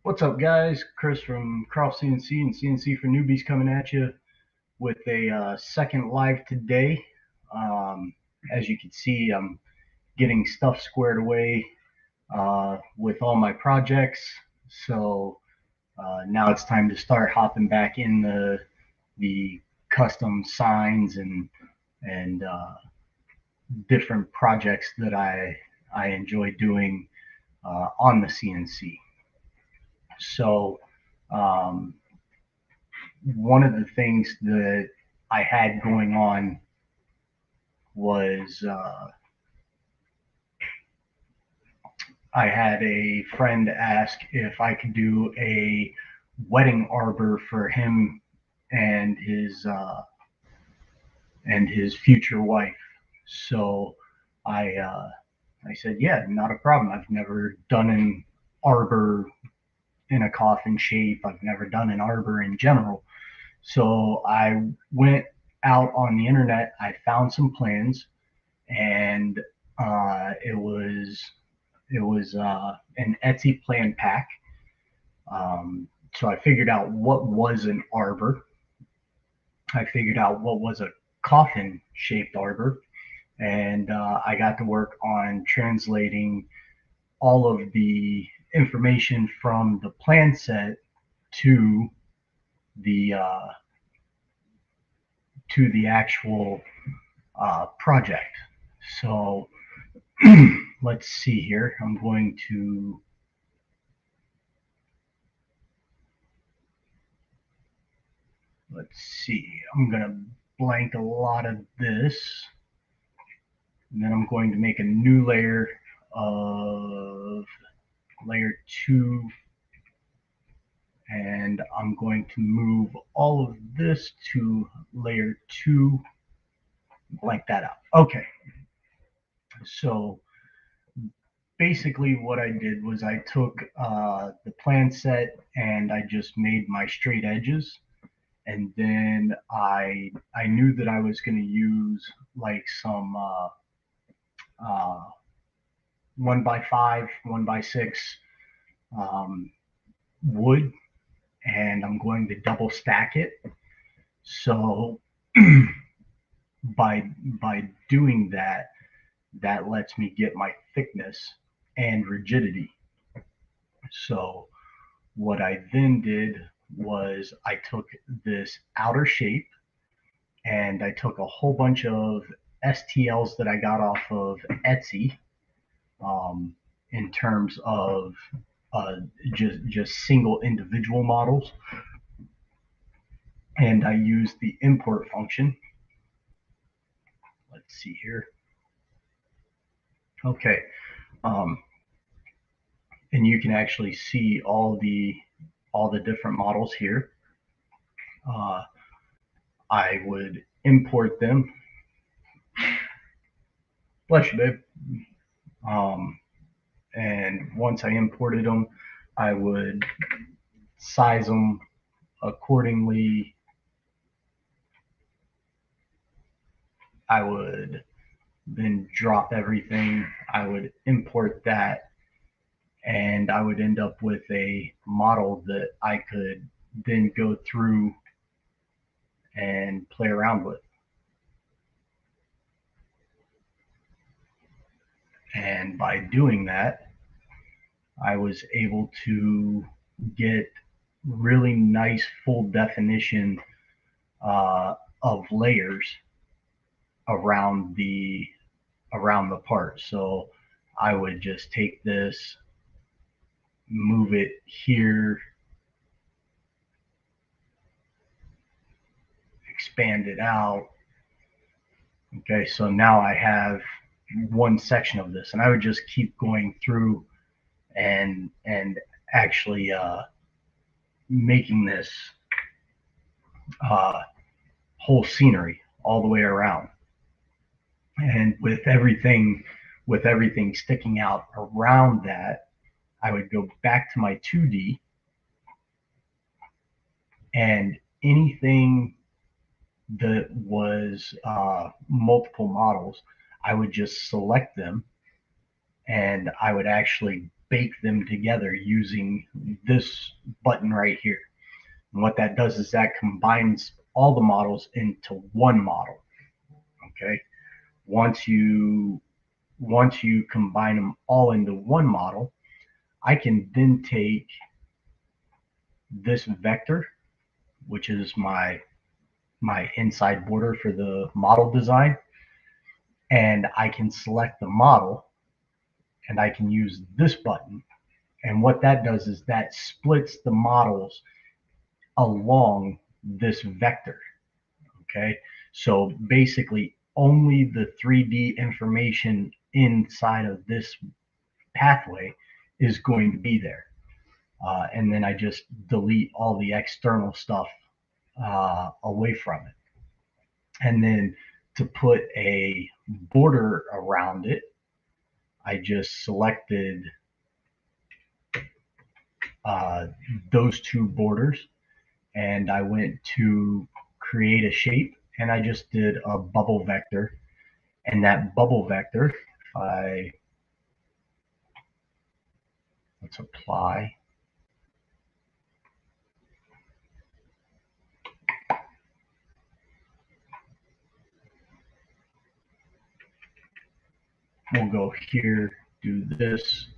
What's up, guys? Chris from Cross CNC and CNC for Newbies coming at you with a second live today. Um, as you can see, I'm getting stuff squared away with all my projects. So now it's time to start hopping back in the custom signs and different projects that I enjoy doing on the CNC. So um, one of the things that I had going on was I had a friend ask if I could do a wedding arbor for him and his future wife. So I uh, I said, yeah, not a problem. I've never done an arbor in a coffin shape. I've never done an arbor in general. So I went out on the internet. I found some plans, and it was an Etsy plan pack. So I figured out what was an arbor. I figured out what was a coffin shaped arbor, and I got to work on translating all of the information from the plan set to the actual project. So let's see here. Let's see. I'm going to blank a lot of this. And then I'm going to make a new layer of layer 2. And I'm going to move all of this to layer 2. Blank that out. Okay. So basically what I did was I took the plan set and I just made my straight edges, and then I knew that I was going to use like some 1x5, 1x6 um, wood, and I'm going to double stack it. So by doing that, that lets me get my thickness and rigidity. So what I then did was I took this outer shape and I took a whole bunch of STLs that I got off of Etsy, um, in terms of uh, just single individual models, and I used the import function. Let's see here. Okay, um, and you can actually see all the different models here. Uh, I would import them. Bless you, babe. Um, and once I imported them, I would size them accordingly. I would then drop everything. I would import that, and I would end up with a model that I could then go through and play around with. And by doing that, I was able to get really nice full definition of layers around the part. So I would just take this, move it here, expand it out. Okay, so now I have one section of this, and I would just keep going through and actually making this uh, whole scenery all the way around, and with everything sticking out around that, I would go back to my 2D, and anything that was multiple models, I would just select them, and I would actually bake them together using this button right here. And what that does is that combines all the models into one model. Okay. Once you combine them all into one model, I can then take this vector, which is my inside border for the model design, and I can select the model, and I can use this button. And what that does is that splits the models along this vector. Okay. So basically only the 3D information inside of this pathway is going to be there. And then I just delete all the external stuff away from it. And then to put a border around it, I just selected those two borders, and I went to create a shape, and I just did a bubble vector. And that bubble vector, let's apply. We'll go here, do this,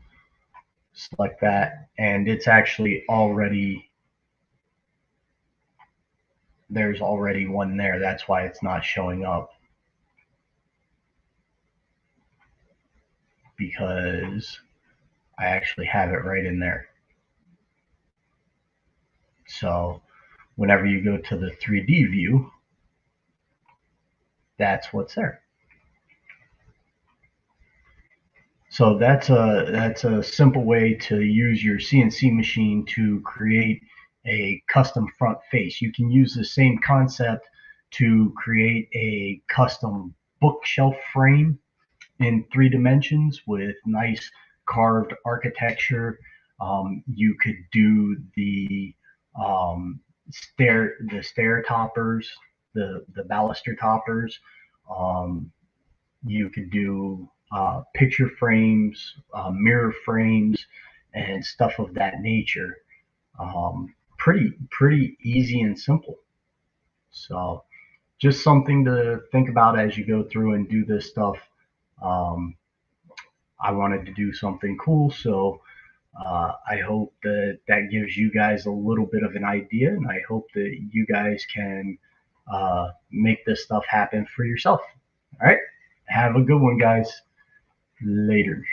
select that, and it's actually already, there's already one there. That's why it's not showing up, because I actually have it right in there. So whenever you go to the 3D view, that's what's there. So that's a simple way to use your CNC machine to create a custom front face. You can use the same concept to create a custom bookshelf frame in 3 dimensions with nice carved architecture. You could do the stair toppers, the baluster toppers. You could do picture frames, mirror frames, and stuff of that nature. Pretty easy and simple. So just something to think about as you go through and do this stuff. I wanted to do something cool, so I hope that that gives you guys a little bit of an idea, and I hope that you guys can make this stuff happen for yourself. All right, have a good one, guys. Later.